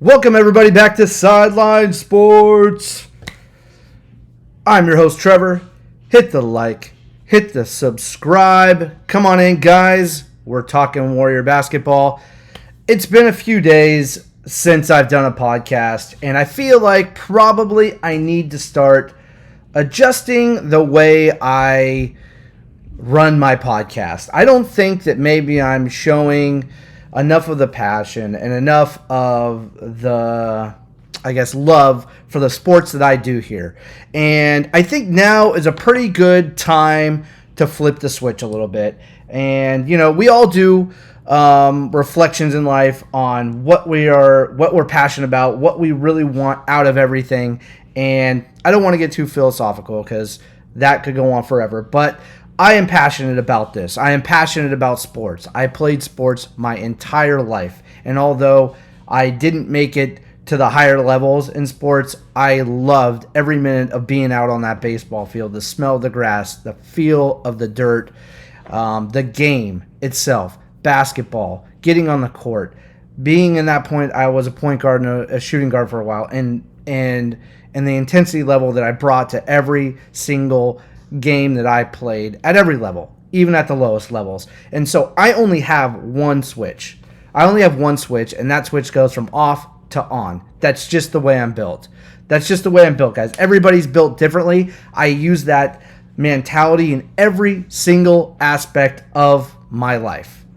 Welcome everybody back to Sideline Sports. I'm your host Trevor. Hit the like, hit the subscribe. Come on in guys. We're talking Warrior basketball. It's been a few days since I've done a podcast, and I feel like probably I need to start adjusting the way I run my podcast. I don't think that maybe I'm showing enough of the passion and enough of the, love for the sports that I do here. And I think now is a pretty good time to flip the switch a little bit. And, we all do reflections in life on what we're passionate about, what we really want out of everything. And I don't want to get too philosophical because that could go on forever. But I am passionate about this. I am passionate about sports. I played sports my entire life. And although I didn't make it to the higher levels in sports, I loved every minute of being out on that baseball field, the smell of the grass, the feel of the dirt, the game itself, basketball, getting on the court. Being in that point, I was a point guard and a shooting guard for a while. And the intensity level that I brought to every single game that I played at every level, even at the lowest levels. And so I only have one switch. And that switch goes from off to on. That's just the way I'm built. Guys. Everybody's built differently. I use that mentality in every single aspect of my life,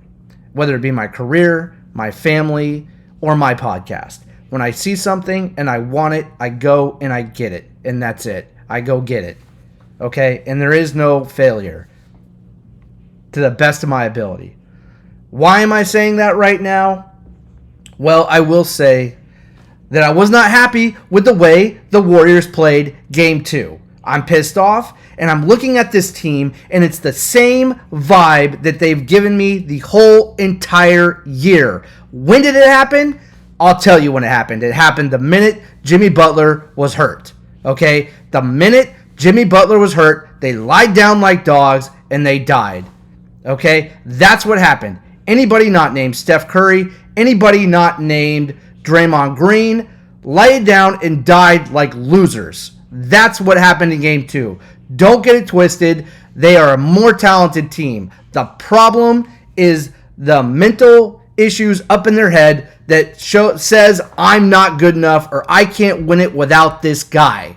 whether it be my career, my family, or my podcast. When I see something and I want it, I go and I get it. And that's it. I go get it. Okay, and there is no failure to the best of my ability. Why am I saying that right now? Well, I will say that I was not happy with the way the Warriors played Game 2. I'm pissed off, and I'm looking at this team, and it's the same vibe that they've given me the whole entire year. When did it happen? I'll tell you when it happened. It happened the minute Jimmy Butler was hurt. Okay, the minute Jimmy Butler was hurt, they lied down like dogs, and they died. Okay? That's what happened. Anybody not named Steph Curry, anybody not named Draymond Green, laid down and died like losers. That's what happened in Game 2. Don't get it twisted. They are a more talented team. The problem is the mental issues up in their head that says, I'm not good enough or I can't win it without this guy.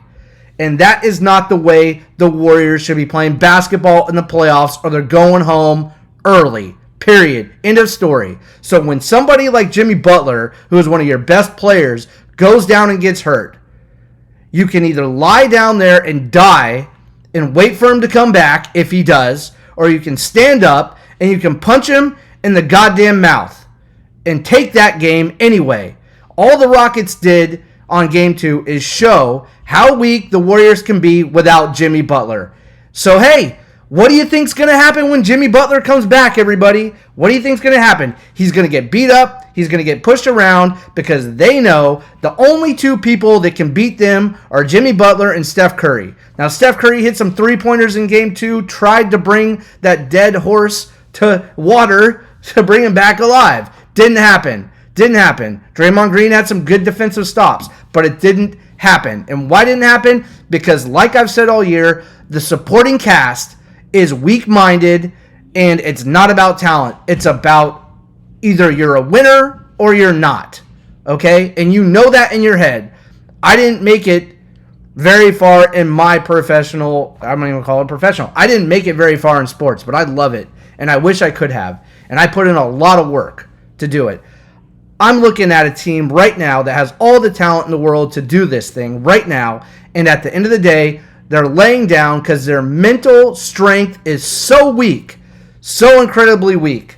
And that is not the way the Warriors should be playing basketball in the playoffs, or they're going home early. Period. End of story. So when somebody like Jimmy Butler, who is one of your best players, goes down and gets hurt, you can either lie down there and die and wait for him to come back if he does, or you can stand up and you can punch him in the goddamn mouth and take that game anyway. All the Rockets did on Game 2 is show how weak the Warriors can be without Jimmy Butler. So, hey, what do you think's going to happen when Jimmy Butler comes back, everybody? What do you think's going to happen? He's going to get beat up. He's going to get pushed around because they know the only two people that can beat them are Jimmy Butler and Steph Curry. Now, Steph Curry hit some three-pointers in Game 2, tried to bring that dead horse to water to bring him back alive. Didn't happen. Draymond Green had some good defensive stops, but it didn't happen. And why didn't it happen? Because, like I've said all year, the supporting cast is weak-minded, and it's not about talent. It's about either you're a winner or you're not, okay? And you know that in your head. I didn't make it very far in my professional, I'm not even going to call it professional. I didn't make it very far in sports, but I love it, and I wish I could have. And I put in a lot of work to do it. I'm looking at a team right now that has all the talent in the world to do this thing right now, and at the end of the day, they're laying down because their mental strength is so weak, so incredibly weak,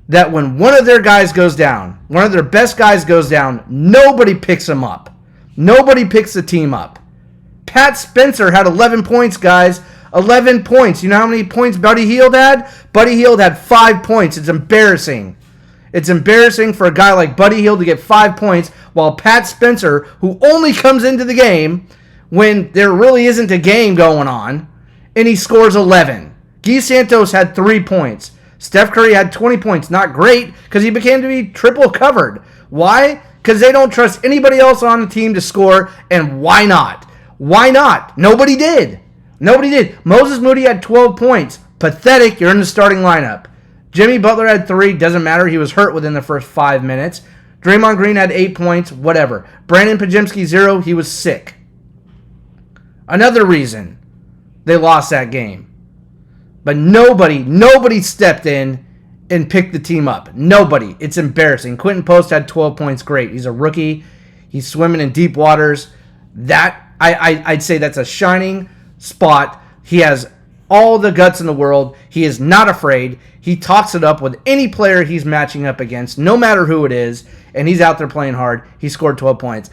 that when one of their guys goes down, one of their best guys goes down, nobody picks him up. Nobody picks the team up. Pat Spencer had 11 points, guys. 11 points. You know how many points Buddy Hield had? Buddy Hield had 5 points. It's embarrassing. It's embarrassing for a guy like Buddy Hield to get 5 points while Pat Spencer, who only comes into the game when there really isn't a game going on, and he scores 11. Guy Santos had 3 points. Steph Curry had 20 points. Not great, because he became to be triple covered. Why? Because they don't trust anybody else on the team to score, and why not? Why not? Nobody did. Nobody did. Moses Moody had 12 points. Pathetic. You're in the starting lineup. Jimmy Butler had 3. Doesn't matter. He was hurt within the first 5 minutes. Draymond Green had 8 points. Whatever. Brandon Pajemski, 0. He was sick. Another reason they lost that game. But nobody stepped in and picked the team up. Nobody. It's embarrassing. Quentin Post had 12 points. Great. He's a rookie. He's swimming in deep waters. I'd say that's a shining spot. He has all the guts in the world. He is not afraid. He talks it up with any player he's matching up against, no matter who it is, and he's out there playing hard. He scored 12 points.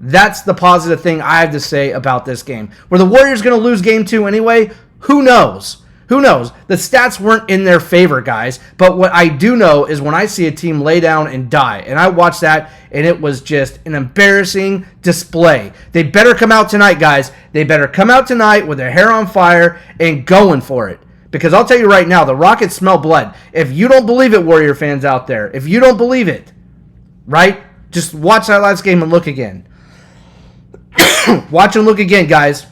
That's the positive thing I have to say about this game. Were the Warriors going to lose game 2 anyway? Who knows? Who knows? The stats weren't in their favor, guys. But what I do know is when I see a team lay down and die, and I watched that, and it was just an embarrassing display. They better come out tonight, guys. They better come out tonight with their hair on fire and going for it. Because I'll tell you right now, the Rockets smell blood. If you don't believe it, Warrior fans out there, if you don't believe it, right? Just watch that last game and look again. Watch and look again, guys.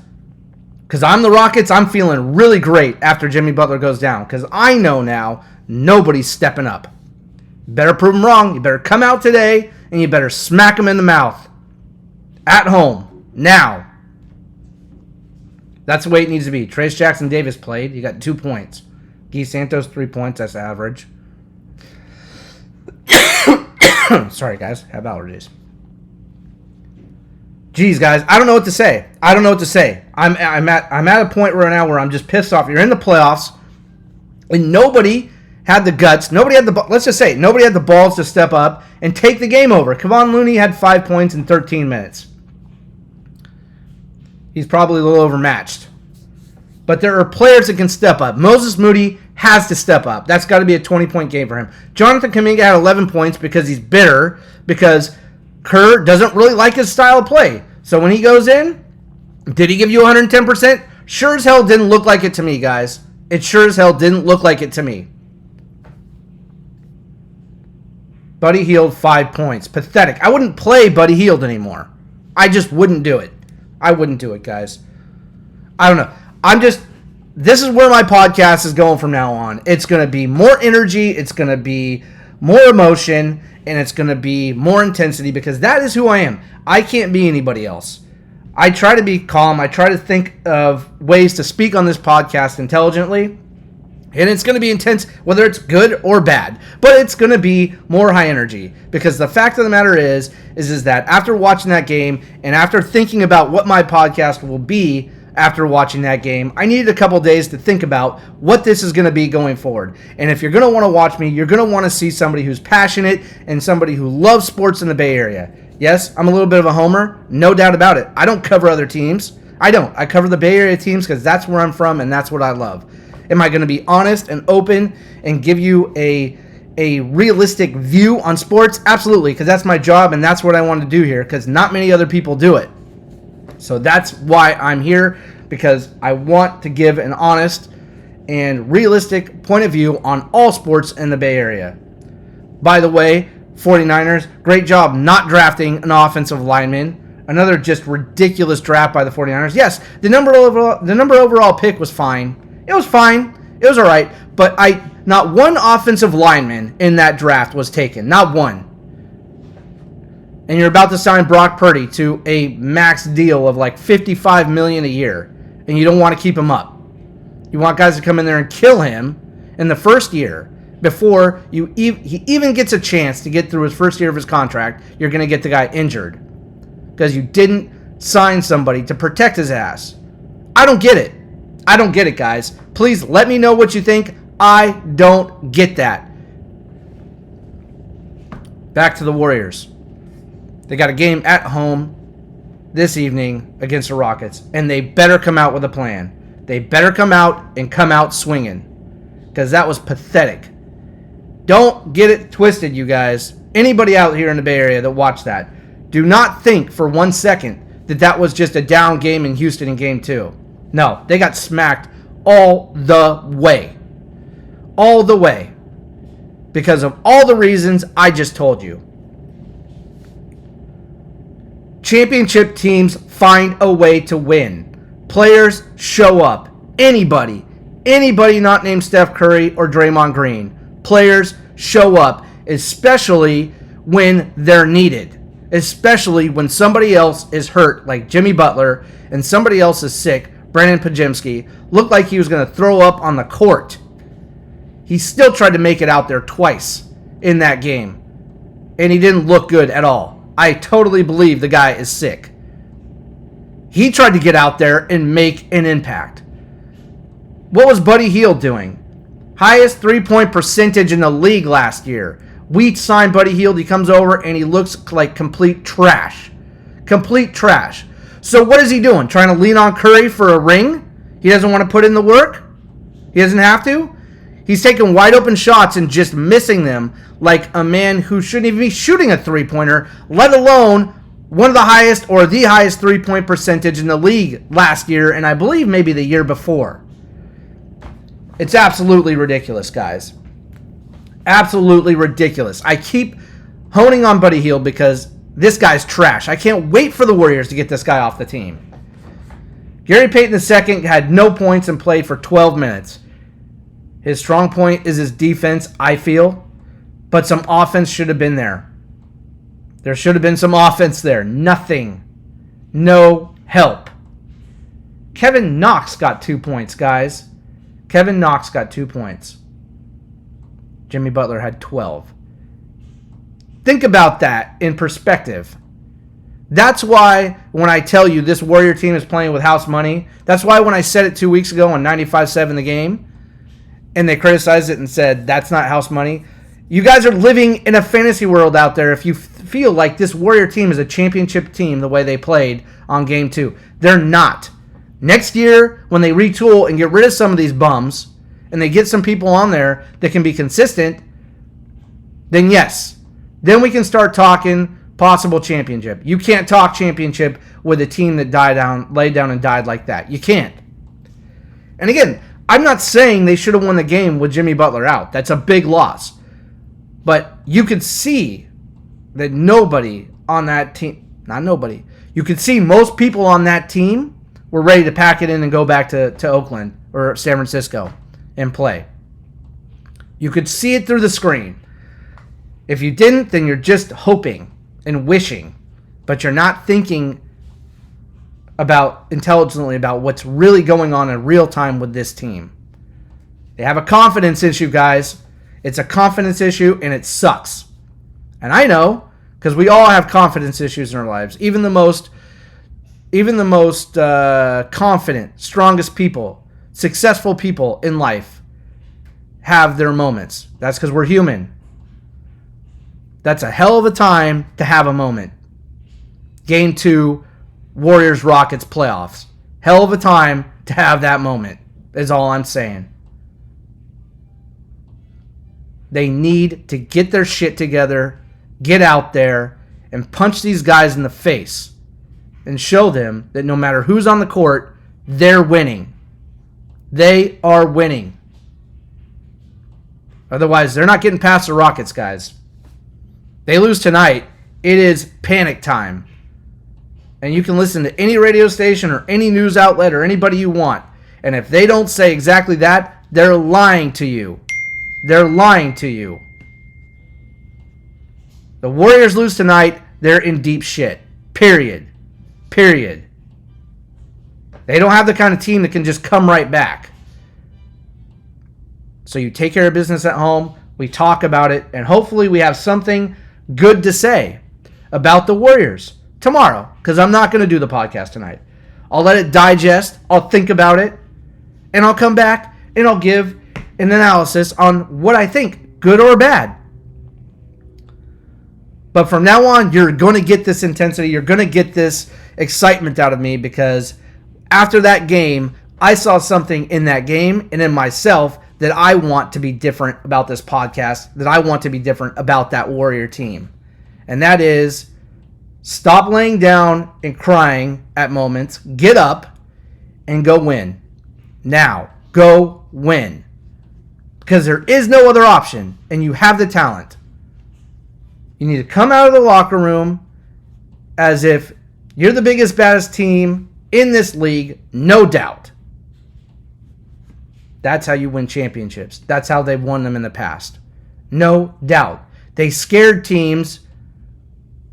Because I'm the Rockets, I'm feeling really great after Jimmy Butler goes down. Because I know now nobody's stepping up. Better prove them wrong. You better come out today and you better smack them in the mouth. At home. Now. That's the way it needs to be. Trace Jackson Davis played. He got 2 points. Guy Santos, 3 points. That's average. Sorry, guys. Have allergies. Jeez, guys, I don't know what to say. I'm at a point right now where I'm just pissed off. You're in the playoffs, and nobody had the guts. Let's just say nobody had the balls to step up and take the game over. Kevon Looney had 5 points in 13 minutes. He's probably a little overmatched. But there are players that can step up. Moses Moody has to step up. That's got to be a 20-point game for him. Jonathan Kuminga had 11 points because he's bitter, because Kerr doesn't really like his style of play. So when he goes in, did he give you 110%? Sure as hell didn't look like it to me, guys. It sure as hell didn't look like it to me. Buddy Hield, 5 points. Pathetic. I wouldn't play Buddy Hield anymore. I just wouldn't do it. I wouldn't do it, guys. I don't know. This is where my podcast is going from now on. It's going to be more energy. It's going to be more emotion. And it's going to be more intensity because that is who I am. I can't be anybody else. I try to be calm. I try to think of ways to speak on this podcast intelligently. And it's going to be intense, whether it's good or bad. But it's going to be more high energy. Because the fact of the matter is that after watching that game and after thinking about what my podcast will be after watching that game, I needed a couple days to think about what this is going to be going forward. And if you're going to want to watch me, you're going to want to see somebody who's passionate and somebody who loves sports in the Bay Area. Yes, I'm a little bit of a homer, no doubt about it. I don't cover other teams. I don't. I cover the Bay Area teams because that's where I'm from and that's what I love. Am I going to be honest and open and give you a realistic view on sports? Absolutely, because that's my job and that's what I want to do here because not many other people do it. So that's why I'm here, because I want to give an honest and realistic point of view on all sports in the Bay Area. By the way, 49ers, great job not drafting an offensive lineman. Another just ridiculous draft by the 49ers. Yes, the number overall pick was fine. It was fine. It was all right. But not one offensive lineman in that draft was taken. Not one. And you're about to sign Brock Purdy to a max deal of like $55 million a year, and you don't want to keep him up. You want guys to come in there and kill him in the first year before he even gets a chance to get through his first year of his contract. You're going to get the guy injured because you didn't sign somebody to protect his ass. I don't get it. I don't get it, guys. Please let me know what you think. I don't get that. Back to the Warriors. They got a game at home this evening against the Rockets, and they better come out with a plan. They better come out and come out swinging, because that was pathetic. Don't get it twisted, you guys. Anybody out here in the Bay Area that watched that, do not think for 1 second that that was just a down game in Houston in Game 2. No, they got smacked all the way. All the way. Because of all the reasons I just told you. Championship teams find a way to win. Players show up. Anybody not named Steph Curry or Draymond Green. Players show up, especially when they're needed. Especially when somebody else is hurt, like Jimmy Butler, and somebody else is sick. Brandon Pajemski looked like he was going to throw up on the court. He still tried to make it out there twice in that game, and he didn't look good at all. I totally believe the guy is sick. He tried to get out there and make an impact. What was Buddy Hield doing? Highest three-point percentage in the league last year. We signed Buddy Hield. He comes over and he looks like complete trash. Complete trash. So what is he doing? Trying to lean on Curry for a ring? He doesn't want to put in the work? He doesn't have to? He's taking wide open shots and just missing them like a man who shouldn't even be shooting a three-pointer, let alone one of the highest or the highest three-point percentage in the league last year, and I believe maybe the year before. It's absolutely ridiculous, guys. Absolutely ridiculous. I keep honing on Buddy Hield because this guy's trash. I can't wait for the Warriors to get this guy off the team. Gary Payton II had no points and played for 12 minutes. His strong point is his defense, I feel, but some offense should have been there. There should have been some offense there. Nothing. No help. Kevin Knox got 2 points, guys. Kevin Knox got 2 points. Jimmy Butler had 12. Think about that in perspective. That's why when I tell you this Warrior team is playing with house money, that's why when I said it 2 weeks ago on 95.7 The Game, and they criticized it and said that's not house money, you guys are living in a fantasy world out there if you feel like this Warrior team is a championship team the way they played on Game 2. They're not. Next year, when they retool and get rid of some of these bums, and they get some people on there that can be consistent, then yes. Then we can start talking possible championship. You can't talk championship with a team that laid down and died like that. You can't. And again, I'm not saying they should have won the game with Jimmy Butler out. That's a big loss. But you could see that nobody on that team, not nobody, you could see most people on that team were ready to pack it in and go back to Oakland or San Francisco and play. You could see it through the screen. If you didn't, then you're just hoping and wishing, but you're not thinking intelligently about what's really going on in real time with this team. They have a confidence issue, guys. It's a confidence issue, and it sucks. And I know, because we all have confidence issues in our lives. Even the most confident, strongest people, successful people in life have their moments. That's because we're human. That's a hell of a time to have a moment. Game 2, Warriors-Rockets playoffs. Hell of a time to have that moment, is all I'm saying. They need to get their shit together, get out there, and punch these guys in the face and show them that no matter who's on the court, they're winning. They are winning. Otherwise, they're not getting past the Rockets, guys. They lose tonight, it is panic time. And you can listen to any radio station or any news outlet or anybody you want. And if they don't say exactly that, they're lying to you. They're lying to you. The Warriors lose tonight, they're in deep shit. Period. Period. They don't have the kind of team that can just come right back. So you take care of business at home, we talk about it, and hopefully we have something good to say about the Warriors tomorrow, because I'm not going to do the podcast tonight. I'll let it digest, I'll think about it, and I'll come back and I'll give an analysis on what I think, good or bad. But from now on, you're going to get this intensity, you're going to get this excitement out of me, because after that game, I saw something in that game and in myself that I want to be different about this podcast, that I want to be different about that Warrior team. And that is, stop laying down and crying at moments, get up, and go win. Now, go win. Because there is no other option, and you have the talent. You need to come out of the locker room as if You're the biggest, baddest team in this league, no doubt. That's how you win championships. That's how they've won them in the past. No doubt. They scared teams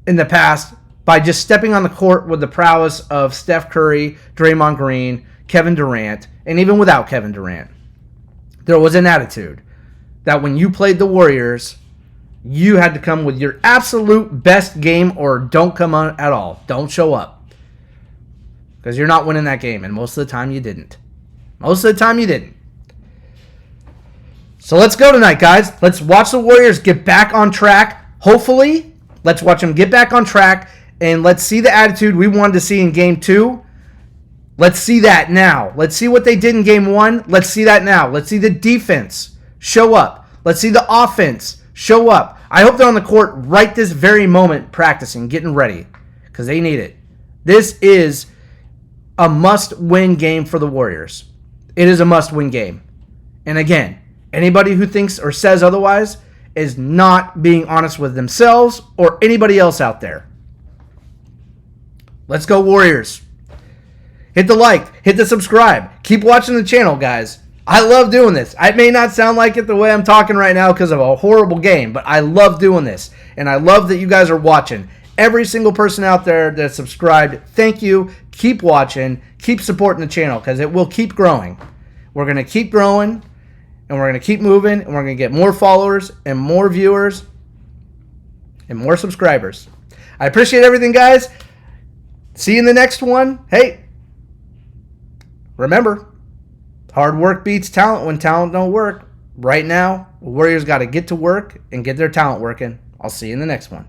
in the past by just stepping on the court with the prowess of Steph Curry, Draymond Green, Kevin Durant, and even without Kevin Durant. There was an attitude that when you played the Warriors, you had to come with your absolute best game or don't come on at all. Don't show up. Because you're not winning that game, and most of the time you didn't. Most of the time you didn't. So let's go tonight, guys. Let's watch the Warriors get back on track. Hopefully, let's watch them get back on track, and let's see the attitude we wanted to see in Game 2. Let's see that now. Let's see what they did in Game 1. Let's see that now. Let's see the defense show up. Let's see the offense show up. I hope they're on the court right this very moment practicing, getting ready, because they need it. This is a must-win game for the Warriors. It is a must-win game. And again, anybody who thinks or says otherwise is not being honest with themselves or anybody else out there. Let's go, Warriors. Hit the like, hit the subscribe. Keep watching the channel, guys. I love doing this. I may not sound like it the way I'm talking right now because of a horrible game, but I love doing this. And I love that you guys are watching. Every single person out there that's subscribed, thank you. Keep watching. Keep supporting the channel because it will keep growing. We're going to keep growing, and we're going to keep moving, and we're going to get more followers and more viewers and more subscribers. I appreciate everything, guys. See you in the next one. Hey, remember, hard work beats talent when talent don't work. Right now, Warriors got to get to work and get their talent working. I'll see you in the next one.